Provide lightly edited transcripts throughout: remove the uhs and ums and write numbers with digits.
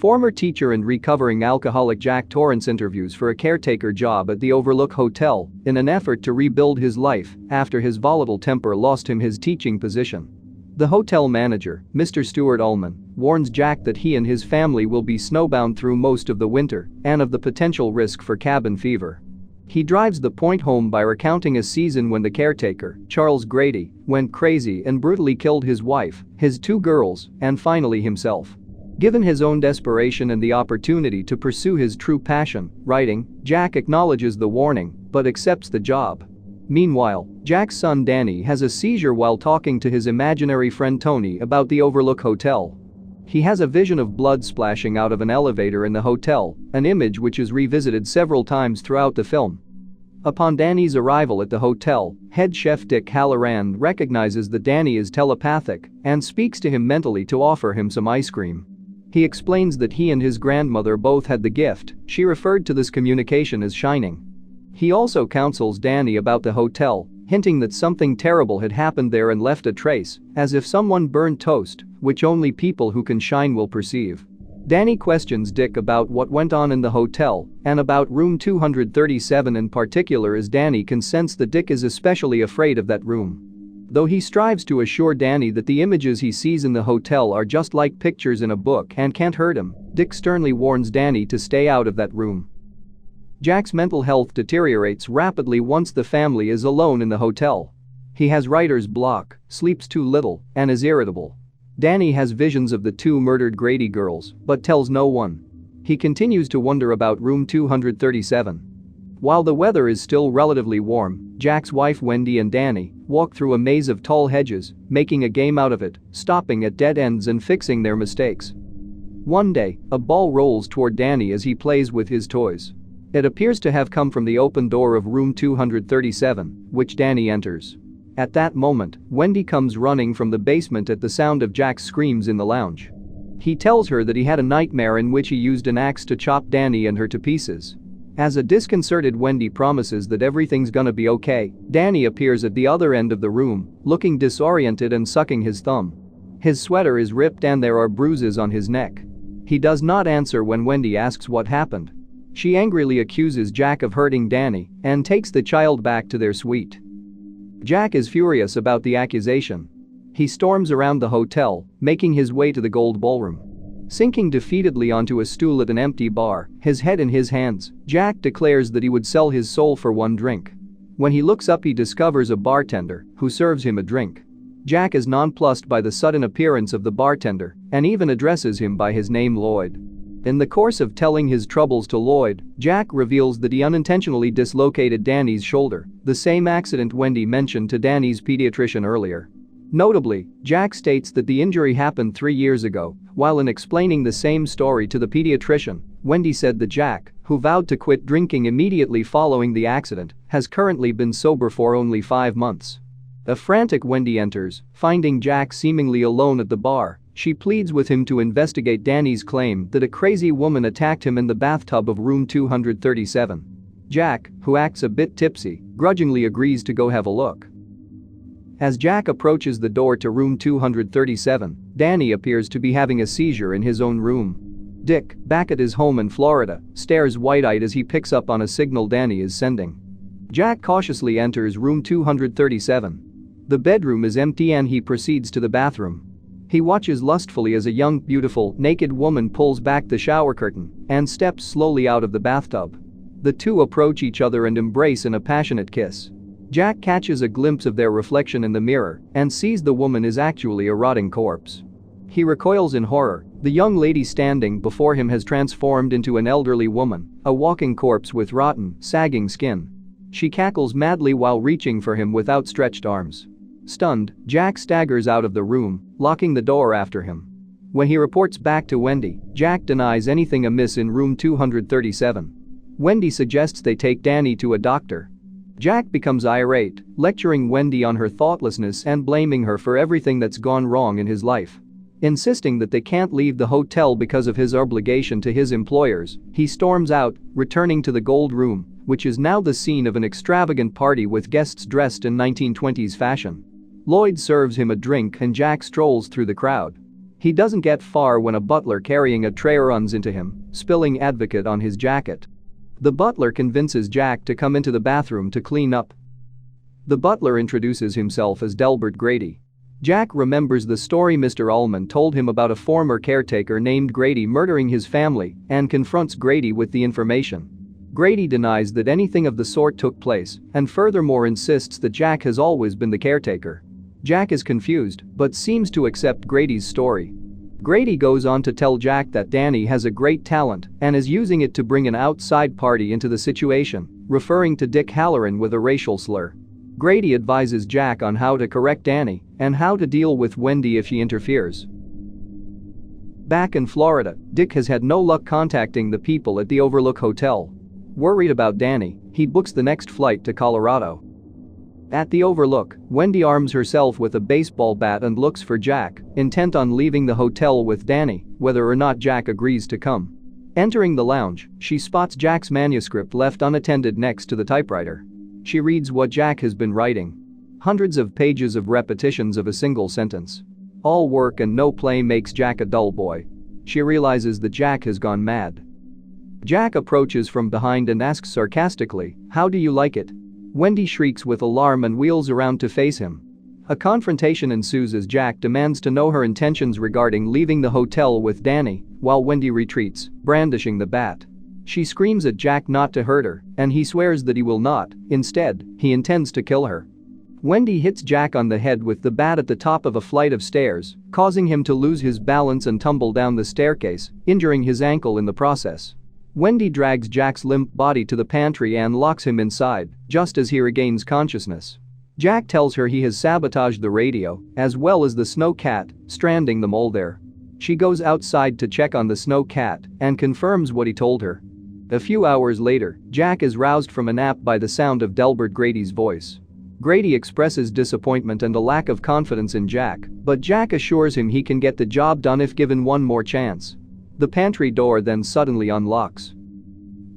Former teacher and recovering alcoholic Jack Torrance interviews for a caretaker job at the Overlook Hotel in an effort to rebuild his life after his volatile temper lost him his teaching position. The hotel manager, Mr. Stuart Ullman, warns Jack that he and his family will be snowbound through most of the winter and of the potential risk for cabin fever. He drives the point home by recounting a season when the caretaker, Charles Grady, went crazy and brutally killed his wife, his 2 girls, and finally himself. Given his own desperation and the opportunity to pursue his true passion, writing, Jack acknowledges the warning but accepts the job. Meanwhile, Jack's son Danny has a seizure while talking to his imaginary friend Tony about the Overlook Hotel. He has a vision of blood splashing out of an elevator in the hotel, an image which is revisited several times throughout the film. Upon Danny's arrival at the hotel, head chef Dick Halloran recognizes that Danny is telepathic and speaks to him mentally to offer him some ice cream. He explains that he and his grandmother both had the gift. She referred to this communication as shining. He also counsels Danny about the hotel, hinting that something terrible had happened there and left a trace, as if someone burned toast, which only people who can shine will perceive. Danny questions Dick about what went on in the hotel and about room 237 in particular, as Danny can sense that Dick is especially afraid of that room. Though he strives to assure Danny that the images he sees in the hotel are just like pictures in a book and can't hurt him, Dick sternly warns Danny to stay out of that room. Jack's mental health deteriorates rapidly once the family is alone in the hotel. He has writer's block, sleeps too little, and is irritable. Danny has visions of the 2 murdered Grady girls, but tells no one. He continues to wonder about room 237. While the weather is still relatively warm, Jack's wife Wendy and Danny walk through a maze of tall hedges, making a game out of it, stopping at dead ends and fixing their mistakes. One day, a ball rolls toward Danny as he plays with his toys. It appears to have come from the open door of room 237, which Danny enters. At that moment, Wendy comes running from the basement at the sound of Jack's screams in the lounge. He tells her that he had a nightmare in which he used an axe to chop Danny and her to pieces. As a disconcerted Wendy promises that everything's gonna be okay, Danny appears at the other end of the room, looking disoriented and sucking his thumb. His sweater is ripped and there are bruises on his neck. He does not answer when Wendy asks what happened. She angrily accuses Jack of hurting Danny and takes the child back to their suite. Jack is furious about the accusation. He storms around the hotel, making his way to the Gold Ballroom. Sinking defeatedly onto a stool at an empty bar, his head in his hands, Jack declares that he would sell his soul for one drink. When he looks up, he discovers a bartender who serves him a drink. Jack is nonplussed by the sudden appearance of the bartender and even addresses him by his name, Lloyd. In the course of telling his troubles to Lloyd, Jack reveals that he unintentionally dislocated Danny's shoulder, the same accident Wendy mentioned to Danny's pediatrician earlier. Notably, Jack states that the injury happened 3 years ago, while in explaining the same story to the pediatrician, Wendy said that Jack, who vowed to quit drinking immediately following the accident, has currently been sober for only 5 months. A frantic Wendy enters, finding Jack seemingly alone at the bar. She pleads with him to investigate Danny's claim that a crazy woman attacked him in the bathtub of room 237. Jack, who acts a bit tipsy, grudgingly agrees to go have a look. As Jack approaches the door to room 237, Danny appears to be having a seizure in his own room. Dick, back at his home in Florida, stares wide-eyed as he picks up on a signal Danny is sending. Jack cautiously enters room 237. The bedroom is empty and he proceeds to the bathroom. He watches lustfully as a young, beautiful, naked woman pulls back the shower curtain and steps slowly out of the bathtub. The two approach each other and embrace in a passionate kiss. Jack catches a glimpse of their reflection in the mirror and sees the woman is actually a rotting corpse. He recoils in horror. The young lady standing before him has transformed into an elderly woman, a walking corpse with rotten, sagging skin. She cackles madly while reaching for him with outstretched arms. Stunned, Jack staggers out of the room, locking the door after him. When he reports back to Wendy, Jack denies anything amiss in room 237. Wendy suggests they take Danny to a doctor. Jack becomes irate, lecturing Wendy on her thoughtlessness and blaming her for everything that's gone wrong in his life. Insisting that they can't leave the hotel because of his obligation to his employers, he storms out, returning to the Gold Room, which is now the scene of an extravagant party with guests dressed in 1920s fashion. Lloyd serves him a drink and Jack strolls through the crowd. He doesn't get far when a butler carrying a tray runs into him, spilling Advocate on his jacket. The butler convinces Jack to come into the bathroom to clean up. The butler introduces himself as Delbert Grady. Jack remembers the story Mr. Ullman told him about a former caretaker named Grady murdering his family and confronts Grady with the information. Grady denies that anything of the sort took place and furthermore insists that Jack has always been the caretaker. Jack is confused but seems to accept Grady's story. Grady goes on to tell Jack that Danny has a great talent and is using it to bring an outside party into the situation, referring to Dick Halloran with a racial slur. Grady advises Jack on how to correct Danny and how to deal with Wendy if she interferes. Back in Florida, Dick has had no luck contacting the people at the Overlook Hotel. Worried about Danny, he books the next flight to Colorado. At the Overlook, Wendy arms herself with a baseball bat and looks for Jack, intent on leaving the hotel with Danny, whether or not Jack agrees to come. Entering the lounge, she spots Jack's manuscript left unattended next to the typewriter. She reads what Jack has been writing. Hundreds of pages of repetitions of a single sentence. All work and no play makes Jack a dull boy. She realizes that Jack has gone mad. Jack approaches from behind and asks sarcastically, "How do you like it?" Wendy shrieks with alarm and wheels around to face him. A confrontation ensues as Jack demands to know her intentions regarding leaving the hotel with Danny, while Wendy retreats, brandishing the bat. She screams at Jack not to hurt her, and he swears that he will not. Instead, he intends to kill her. Wendy hits Jack on the head with the bat at the top of a flight of stairs, causing him to lose his balance and tumble down the staircase, injuring his ankle in the process. Wendy drags Jack's limp body to the pantry and locks him inside, just as he regains consciousness. Jack tells her he has sabotaged the radio, as well as the Snow Cat, stranding them all there. She goes outside to check on the Snow Cat and confirms what he told her. A few hours later, Jack is roused from a nap by the sound of Delbert Grady's voice. Grady expresses disappointment and a lack of confidence in Jack, but Jack assures him he can get the job done if given one more chance. The pantry door then suddenly unlocks.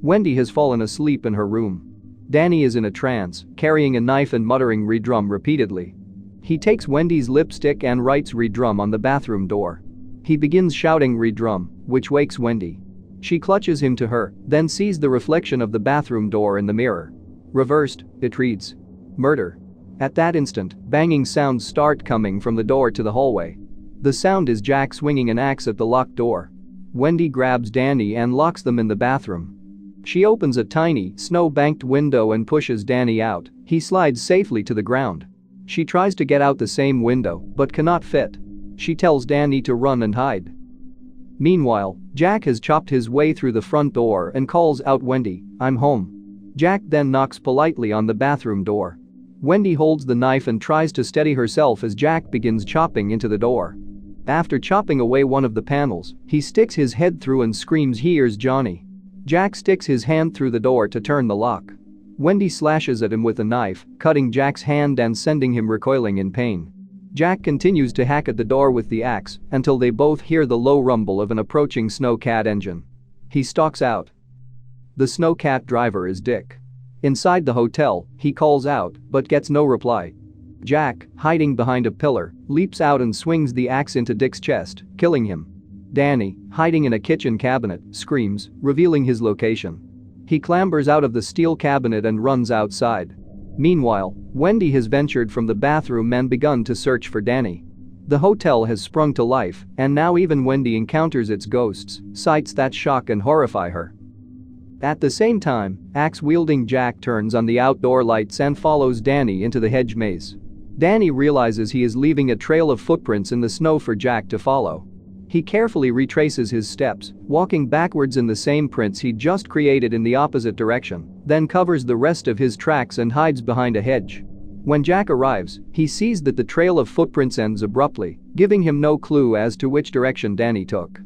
Wendy has fallen asleep in her room. Danny is in a trance, carrying a knife and muttering "redrum" repeatedly. He takes Wendy's lipstick and writes "redrum" on the bathroom door. He begins shouting "redrum," which wakes Wendy. She clutches him to her, then sees the reflection of the bathroom door in the mirror. Reversed, it reads, "Murder." At that instant, banging sounds start coming from the door to the hallway. The sound is Jack swinging an axe at the locked door. Wendy grabs Danny and locks them in the bathroom. She opens a tiny, snow-banked window and pushes Danny out. He slides safely to the ground. She tries to get out the same window, but cannot fit. She tells Danny to run and hide. Meanwhile, Jack has chopped his way through the front door and calls out Wendy, "I'm home." Jack then knocks politely on the bathroom door. Wendy holds the knife and tries to steady herself as Jack begins chopping into the door. After chopping away one of the panels, he sticks his head through and screams, "Here's Johnny." Jack sticks his hand through the door to turn the lock. Wendy slashes at him with a knife, cutting Jack's hand and sending him recoiling in pain. Jack continues to hack at the door with the axe until they both hear the low rumble of an approaching Snow Cat engine. He stalks out. The Snow Cat driver is Dick. Inside the hotel, he calls out but gets no reply. Jack, hiding behind a pillar, leaps out and swings the axe into Dick's chest, killing him. Danny, hiding in a kitchen cabinet, screams, revealing his location. He clambers out of the steel cabinet and runs outside. Meanwhile, Wendy has ventured from the bathroom and begun to search for Danny. The hotel has sprung to life, and now even Wendy encounters its ghosts, sights that shock and horrify her. At the same time, axe-wielding Jack turns on the outdoor lights and follows Danny into the hedge maze. Danny realizes he is leaving a trail of footprints in the snow for Jack to follow. He carefully retraces his steps, walking backwards in the same prints he'd just created in the opposite direction, then covers the rest of his tracks and hides behind a hedge. When Jack arrives, he sees that the trail of footprints ends abruptly, giving him no clue as to which direction Danny took.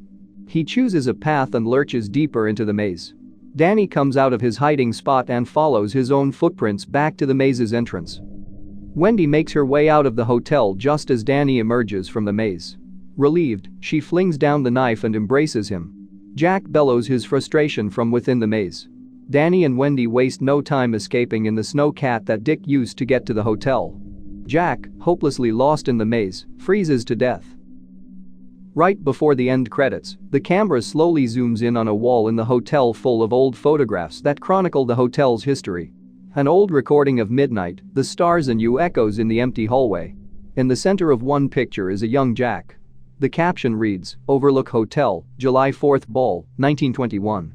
He chooses a path and lurches deeper into the maze. Danny comes out of his hiding spot and follows his own footprints back to the maze's entrance. Wendy makes her way out of the hotel just as Danny emerges from the maze. Relieved, she flings down the knife and embraces him. Jack bellows his frustration from within the maze. Danny and Wendy waste no time escaping in the Snow Cat that Dick used to get to the hotel. Jack, hopelessly lost in the maze, freezes to death. Right before the end credits, the camera slowly zooms in on a wall in the hotel full of old photographs that chronicle the hotel's history. An old recording of midnight, the stars and you echoes in the empty hallway. In the center of one picture is a young Jack. The caption reads, "Overlook Hotel, July 4th Ball, 1921."